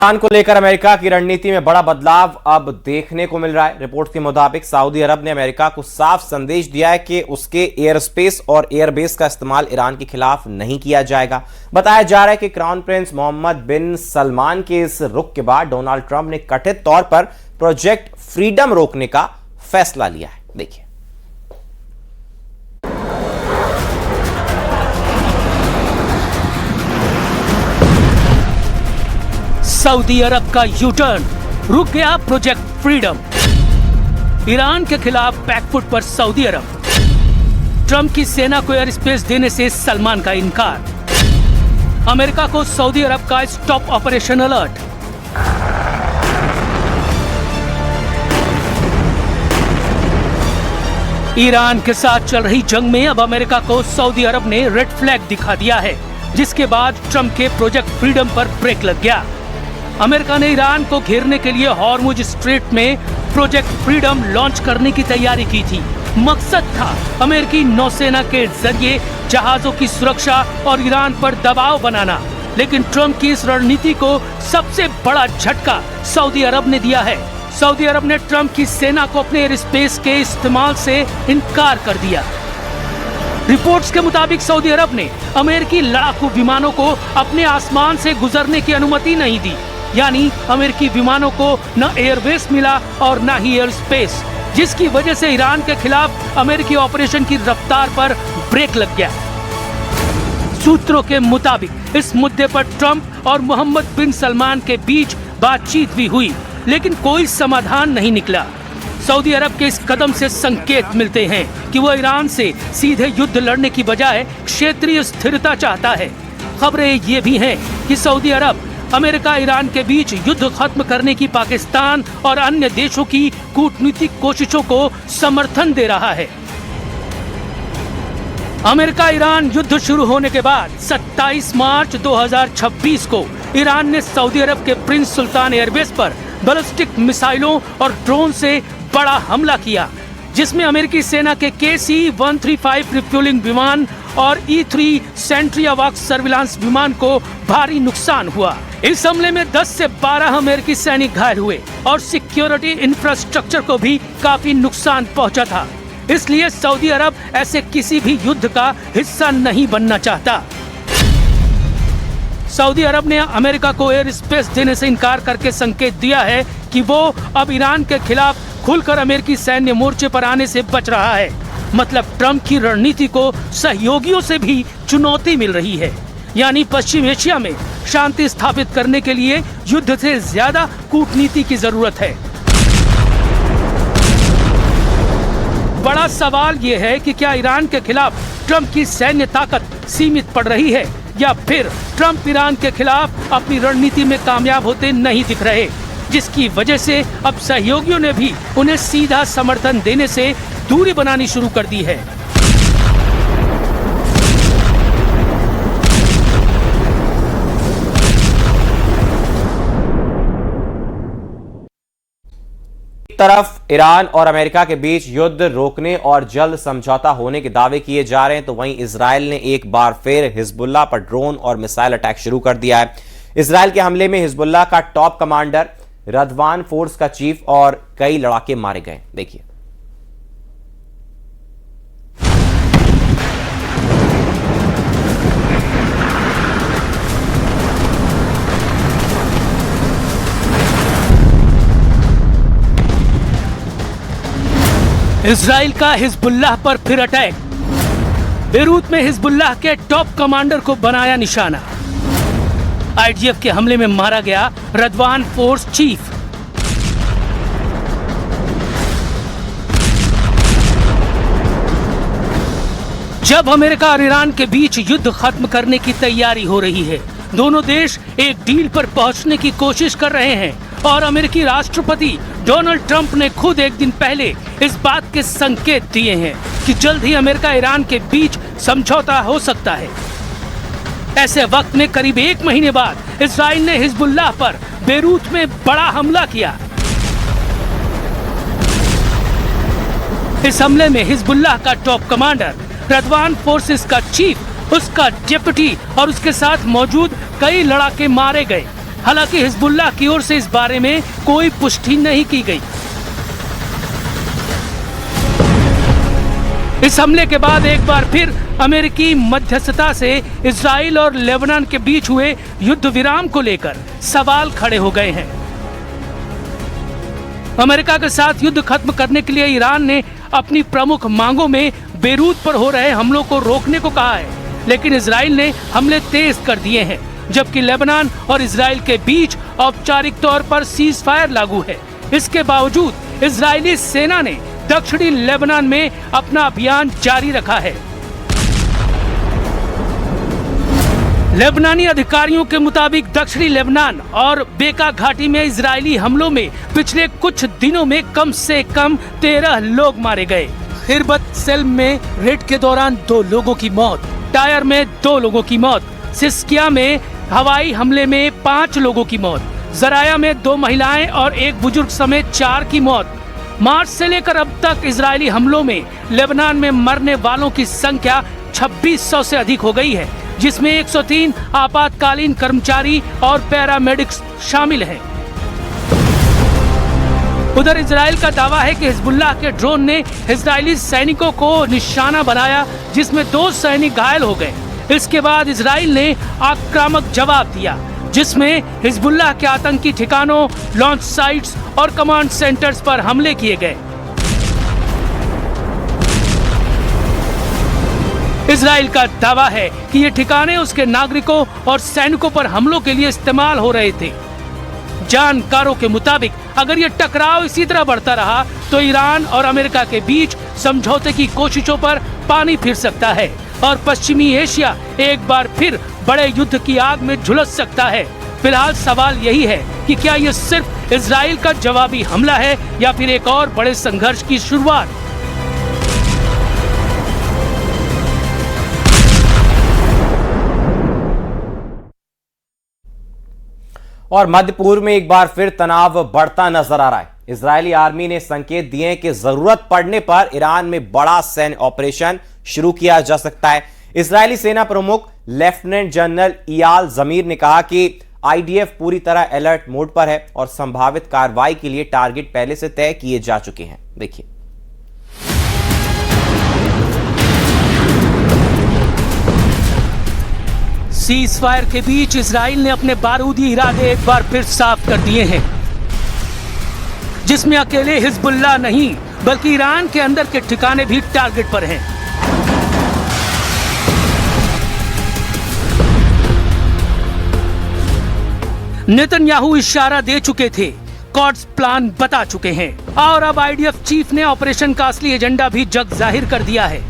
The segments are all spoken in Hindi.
ईरान को लेकर अमेरिका की रणनीति में बड़ा बदलाव अब देखने को मिल रहा है। रिपोर्ट्स के मुताबिक सऊदी अरब ने अमेरिका को साफ संदेश दिया है कि उसके एयर स्पेस और एयरबेस का इस्तेमाल ईरान के खिलाफ नहीं किया जाएगा। बताया जा रहा है कि क्राउन प्रिंस मोहम्मद बिन सलमान के इस रुख के बाद डोनाल्ड ट्रंप ने कथित तौर पर प्रोजेक्ट फ्रीडम रोकने का फैसला लिया है। देखिए, सऊदी अरब का यू टर्न, रुक गया प्रोजेक्ट फ्रीडम। ईरान के खिलाफ बैकफुट पर सऊदी अरब। ट्रंप की सेना को एयर स्पेस देने से सलमान का इनकार। अमेरिका को सऊदी अरब का स्टॉप ऑपरेशन अलर्ट। ईरान के साथ चल रही जंग में अब अमेरिका को सऊदी अरब ने रेड फ्लैग दिखा दिया है, जिसके बाद ट्रंप के प्रोजेक्ट फ्रीडम पर ब्रेक लग गया। अमेरिका ने ईरान को घेरने के लिए हॉर्मुज स्ट्रेट में प्रोजेक्ट फ्रीडम लॉन्च करने की तैयारी की थी। मकसद था अमेरिकी नौसेना के जरिए जहाजों की सुरक्षा और ईरान पर दबाव बनाना। लेकिन ट्रंप की इस रणनीति को सबसे बड़ा झटका सऊदी अरब ने दिया है। सऊदी अरब ने ट्रंप की सेना को अपने एयर स्पेस के इस्तेमाल से इनकार कर दिया। रिपोर्ट्स के मुताबिक सऊदी अरब ने अमेरिकी लड़ाकू विमानों को अपने आसमान से गुजरने की अनुमति नहीं दी, यानी अमेरिकी विमानों को न एयरबेस मिला और न ही एयर स्पेस, जिसकी वजह से ईरान के खिलाफ अमेरिकी ऑपरेशन की रफ्तार पर ब्रेक लग गया। सूत्रों के मुताबिक इस मुद्दे पर ट्रंप और मोहम्मद बिन सलमान के बीच बातचीत भी हुई, लेकिन कोई समाधान नहीं निकला। सऊदी अरब के इस कदम से संकेत मिलते हैं कि वो ईरान से सीधे युद्ध लड़ने की बजाय क्षेत्रीय स्थिरता चाहता है। खबरें ये भी हैं कि सऊदी अरब अमेरिका ईरान के बीच युद्ध खत्म करने की पाकिस्तान और अन्य देशों की कूटनीतिक कोशिशों को समर्थन दे रहा है। अमेरिका ईरान युद्ध शुरू होने के बाद 27 मार्च 2026 को ईरान ने सऊदी अरब के प्रिंस सुल्तान एयरबेस पर बैलिस्टिक मिसाइलों और ड्रोन से बड़ा हमला किया, जिसमें अमेरिकी सेना के KC-135 रिफ्यूलिंग विमान और E-3 सेंट्री अवाक सर्विलांस विमान को भारी नुकसान हुआ। इस हमले में 10 से 12 अमेरिकी सैनिक घायल हुए और सिक्योरिटी इंफ्रास्ट्रक्चर को भी काफी नुकसान पहुंचा था। इसलिए सऊदी अरब ऐसे किसी भी युद्ध का हिस्सा नहीं बनना चाहता। सऊदी अरब ने अमेरिका को एयर स्पेस देने से इनकार करके संकेत दिया है कि वो अब ईरान के खिलाफ खुलकर अमेरिकी सैन्य मोर्चे पर आने से बच रहा है। मतलब ट्रंप की रणनीति को सहयोगियों से भी चुनौती मिल रही है, यानी पश्चिम एशिया में शांति स्थापित करने के लिए युद्ध से ज्यादा कूटनीति की जरूरत है। बड़ा सवाल ये है कि क्या ईरान के खिलाफ ट्रंप की सैन्य ताकत सीमित पड़ रही है, या फिर ट्रंप ईरान के खिलाफ अपनी रणनीति में कामयाब होते नहीं दिख रहे, जिसकी वजह से अब सहयोगियों ने भी उन्हें सीधा समर्थन देने से दूरी बनानी शुरू कर दी है। एक तरफ ईरान और अमेरिका के बीच युद्ध रोकने और जल्द समझौता होने के दावे किए जा रहे हैं, तो वहीं इजराइल ने एक बार फिर हिजबुल्लाह पर ड्रोन और मिसाइल अटैक शुरू कर दिया है। इजराइल के हमले में हिजबुल्लाह का टॉप कमांडर, रदवान फोर्स का चीफ और कई लड़ाके मारे गए। देखिए, इजराइल का हिजबुल्लाह पर फिर अटैक। बेरूत में हिजबुल्लाह के टॉप कमांडर को बनाया निशाना। IDF के हमले में मारा गया रदवान फोर्स चीफ। जब अमेरिका और ईरान के बीच युद्ध खत्म करने की तैयारी हो रही है, दोनों देश एक डील पर पहुंचने की कोशिश कर रहे हैं और अमेरिकी राष्ट्रपति डोनाल्ड ट्रंप ने खुद एक दिन पहले इस बात के संकेत दिए हैं कि जल्द ही अमेरिका ईरान के बीच समझौता हो सकता है। ऐसे वक्त में करीब 1 महीने बाद इजराइल ने हिजबुल्लाह पर बेरूत में बड़ा हमला किया। इस हमले में हिजबुल्लाह का टॉप कमांडर, रदवान फोर्सेस का चीफ, उसका डिप्टी और उसके साथ मौजूद कई लड़ाके मारे गए, हालांकि हिजबुल्लाह की ओर से इस बारे में कोई पुष्टि नहीं की गई। इस हमले के बाद एक बार फिर अमेरिकी मध्यस्थता से इजराइल और लेबनान के बीच हुए युद्ध विराम को लेकर सवाल खड़े हो गए हैं। अमेरिका के साथ युद्ध खत्म करने के लिए ईरान ने अपनी प्रमुख मांगों में बेरूत पर हो रहे हमलों को रोकने को कहा है, लेकिन इजराइल ने हमले तेज कर दिए हैं, जबकि लेबनान और इजराइल के बीच औपचारिक तौर पर सीज फायर लागू है। इसके बावजूद इजरायली सेना ने दक्षिणी लेबनान में अपना अभियान जारी रखा है। लेबनानी अधिकारियों के मुताबिक दक्षिणी लेबनान और बेका घाटी में इजरायली हमलों में पिछले कुछ दिनों में कम से कम 13 लोग मारे गए। खिरबत सेल्म में रेड के दौरान 2 लोगों की मौत, टायर में 2 लोगों की मौत, सिस्किया में हवाई हमले में 5 लोगों की मौत, जराया में 2 महिलाएं और 1 बुजुर्ग समेत 4 की मौत। मार्च से लेकर अब तक इजरायली हमलों में लेबनान में मरने वालों की संख्या 2600 से अधिक हो गई है, जिसमें 103 आपातकालीन कर्मचारी और पैरामेडिक्स शामिल हैं। उधर इजराइल का दावा है कि हिजबुल्लाह के ड्रोन ने इजरायली सैनिकों को निशाना बनाया, जिसमें 2 सैनिक घायल हो गए। इसके बाद इजराइल ने आक्रामक जवाब दिया, जिसमें हिजबुल्लाह के आतंकी ठिकानों, लॉन्च साइट्स और कमांड सेंटर्स पर हमले किए गए। इजराइल का दावा है कि ये ठिकाने उसके नागरिकों और सैनिकों पर हमलों के लिए इस्तेमाल हो रहे थे। जानकारों के मुताबिक अगर ये टकराव इसी तरह बढ़ता रहा तो ईरान और अमेरिका के बीच समझौते की कोशिशों पर पानी फिर सकता है और पश्चिमी एशिया एक बार फिर बड़े युद्ध की आग में झुलस सकता है। फिलहाल सवाल यही है कि क्या ये सिर्फ इजराइल का जवाबी हमला है या फिर एक और बड़े संघर्ष की शुरुआत। और मध्य पूर्व में एक बार फिर तनाव बढ़ता नजर आ रहा है। इजरायली आर्मी ने संकेत दिए कि जरूरत पड़ने पर ईरान में बड़ा सैन्य ऑपरेशन शुरू किया जा सकता है। इजरायली सेना प्रमुख लेफ्टिनेंट जनरल इयाल जमीर ने कहा कि आईडीएफ पूरी तरह अलर्ट मोड पर है और संभावित कार्रवाई के लिए टारगेट पहले से तय किए जा चुके हैं। देखिए, सीज फायर के बीच इजराइल ने अपने बारूदी इरादे एक बार फिर साफ कर दिए हैं, जिसमें अकेले हिजबुल्लाह नहीं बल्कि ईरान के अंदर के ठिकाने भी टारगेट पर हैं। नेतन्याहू इशारा दे चुके थे, कॉर्ड्स प्लान बता चुके हैं और अब आईडीएफ चीफ ने ऑपरेशन का असली एजेंडा भी जग जाहिर कर दिया है।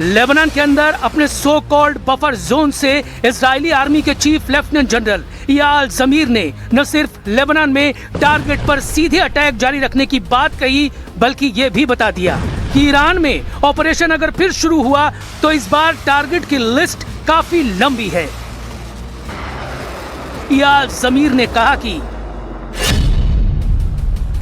लेबनान के अंदर अपने सो कॉल्ड बफर जोन से इजरायली आर्मी के चीफ लेफ्टिनेंट जनरल इयाल जमीर ने न सिर्फ लेबनान में टारगेट पर सीधे अटैक जारी रखने की बात कही, बल्कि ये भी बता दिया कि ईरान में ऑपरेशन अगर फिर शुरू हुआ तो इस बार टारगेट की लिस्ट काफी लंबी है। इयाल जमीर ने कहा कि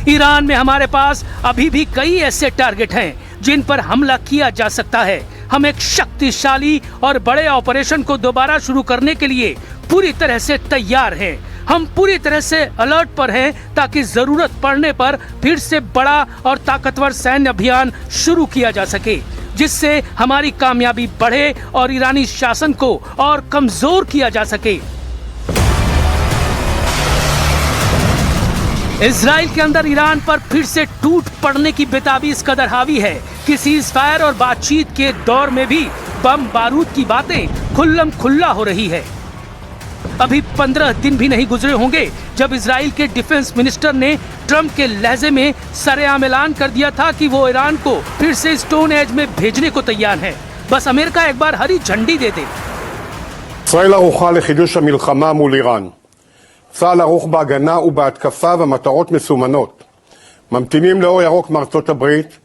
ईरान में हमारे पास अभी भी कई ऐसे टारगेट हैं जिन पर हमला किया जा सकता है। हम एक शक्तिशाली और बड़े ऑपरेशन को दोबारा शुरू करने के लिए पूरी तरह से तैयार हैं। हम पूरी तरह से अलर्ट पर हैं ताकि जरूरत पड़ने पर फिर से बड़ा और ताकतवर सैन्य अभियान शुरू किया जा सके, जिससे हमारी कामयाबी बढ़े और ईरानी शासन को और कमजोर किया जा सके। इजराइल के अंदर ईरान पर फिर से टूट पड़ने की बेताबी इस कदर हावी है कि सीज फायर और बातचीत के दौर में भी बम बारूद की बातें खुल्लम खुल्ला हो रही है। अभी 15 दिन भी नहीं गुजरे होंगे जब इजराइल के डिफेंस मिनिस्टर ने ट्रंप के लहजे में सरेआम ऐलान कर दिया था कि वो ईरान को फिर से स्टोन एज में भेजने को तैयार है, बस अमेरिका एक बार हरी झंडी दे दे। ישראל ערוכה לחידוש המלחמה מול איראן. צה"ל ערוך בהגנה ובהתקפה ומטרות מסומנות. ממתינים לאור ירוק מארצות הברית,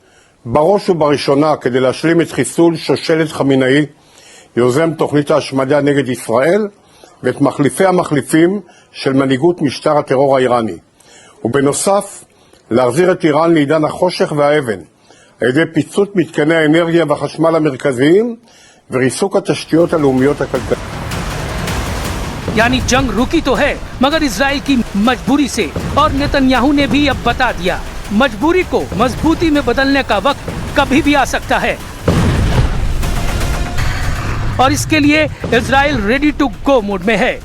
בראש ובראשונה כדי להשלים את חיסול שושלת חמינאי, יוזם תוכנית ההשמדה נגד ישראל, ואת מחליפי המחליפים של מנהיגות משטר הטרור האיראני. ובנוסף, להחזיר את איראן לעידן החושך והאבן, על ידי פיצוץ מתקני האנרגיה והחשמל המרכזיים, וריסוק התשתיות הלאומיות הכלכליות. यानी जंग रुकी तो है मगर इजराइल की मजबूरी से, और नेतन्याहू ने भी अब बता दिया मजबूरी को मजबूती में बदलने का वक्त कभी भी आ सकता है और इसके लिए Israel ready to go mood में है।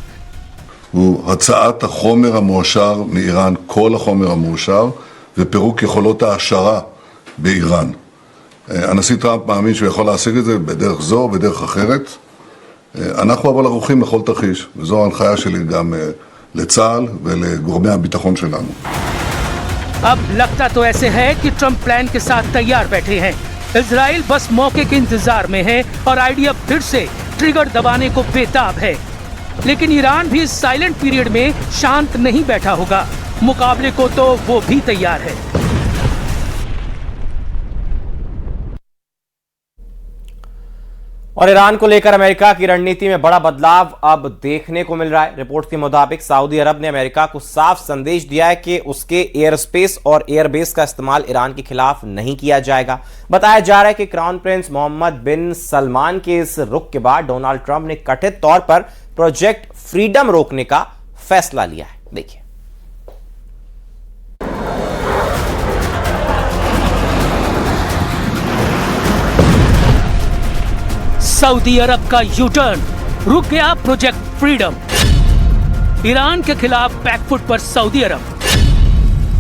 הוא הצעת החומר המועשר מאיראן, כל החומר המועשר, ופירוק יכולות ההעשרה באיראן. הנשיא טראמפ מאמין שהוא יכול להשיג את זה בדרך זו או בדרך אחרת. אנחנו אבל ערוכים לכל תרחיש, וזו ההנחיה שלי גם לצה"ל ולגורמי הביטחון שלנו. अब लगता तो ऐसे है कि ट्रम्प प्लान के साथ तैयार बैठे हैं। इजराइल बस मौके के इंतजार में है और आइडिया फिर से ट्रिगर दबाने को बेताब है। लेकिन ईरान भी इस साइलेंट पीरियड में शांत नहीं बैठा होगा, मुकाबले को तो वो भी तैयार है। और ईरान को लेकर अमेरिका की रणनीति में बड़ा बदलाव अब देखने को मिल रहा है। रिपोर्ट के मुताबिक सऊदी अरब ने अमेरिका को साफ संदेश दिया है कि उसके एयर स्पेस और एयरबेस का इस्तेमाल ईरान के खिलाफ नहीं किया जाएगा। बताया जा रहा है कि क्राउन प्रिंस मोहम्मद बिन सलमान के इस रुख के बाद डोनाल्ड ट्रंप ने कथित तौर पर प्रोजेक्ट फ्रीडम रोकने का फैसला लिया है। देखिए, सऊदी अरब का यू टर्न, रुक गया प्रोजेक्ट फ्रीडम। ईरान के खिलाफ बैकफुट पर सऊदी अरब।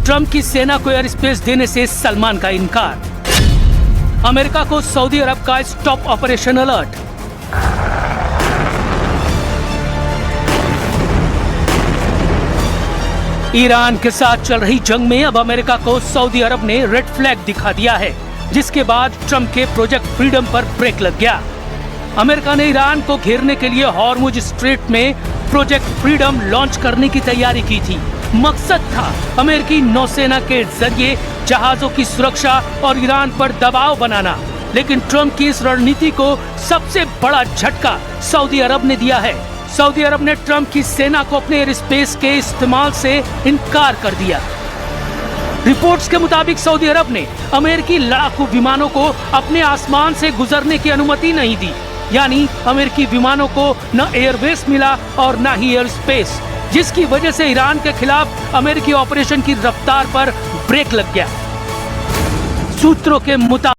ट्रंप की सेना को एयर स्पेस देने से सलमान का इनकार। अमेरिका को सऊदी अरब का स्टॉप ऑपरेशन अलर्ट। ईरान के साथ चल रही जंग में अब अमेरिका को सऊदी अरब ने रेड फ्लैग दिखा दिया है, जिसके बाद ट्रंप के प्रोजेक्ट फ्रीडम पर ब्रेक लग गया। अमेरिका ने ईरान को घेरने के लिए हॉर्मुज स्ट्रेट में प्रोजेक्ट फ्रीडम लॉन्च करने की तैयारी की थी। मकसद था अमेरिकी नौसेना के जरिए जहाजों की सुरक्षा और ईरान पर दबाव बनाना। लेकिन ट्रंप की इस रणनीति को सबसे बड़ा झटका सऊदी अरब ने दिया है। सऊदी अरब ने ट्रंप की सेना को अपने एयर स्पेस के इस्तेमाल से इनकार कर दिया। रिपोर्ट्स के मुताबिक सऊदी अरब ने अमेरिकी लड़ाकू विमानों को अपने आसमान से गुजरने की अनुमति नहीं दी, यानी अमेरिकी विमानों को न एयरबेस मिला और न ही एयर स्पेस, जिसकी वजह से ईरान के खिलाफ अमेरिकी ऑपरेशन की रफ्तार पर ब्रेक लग गया। सूत्रों के मुताबिक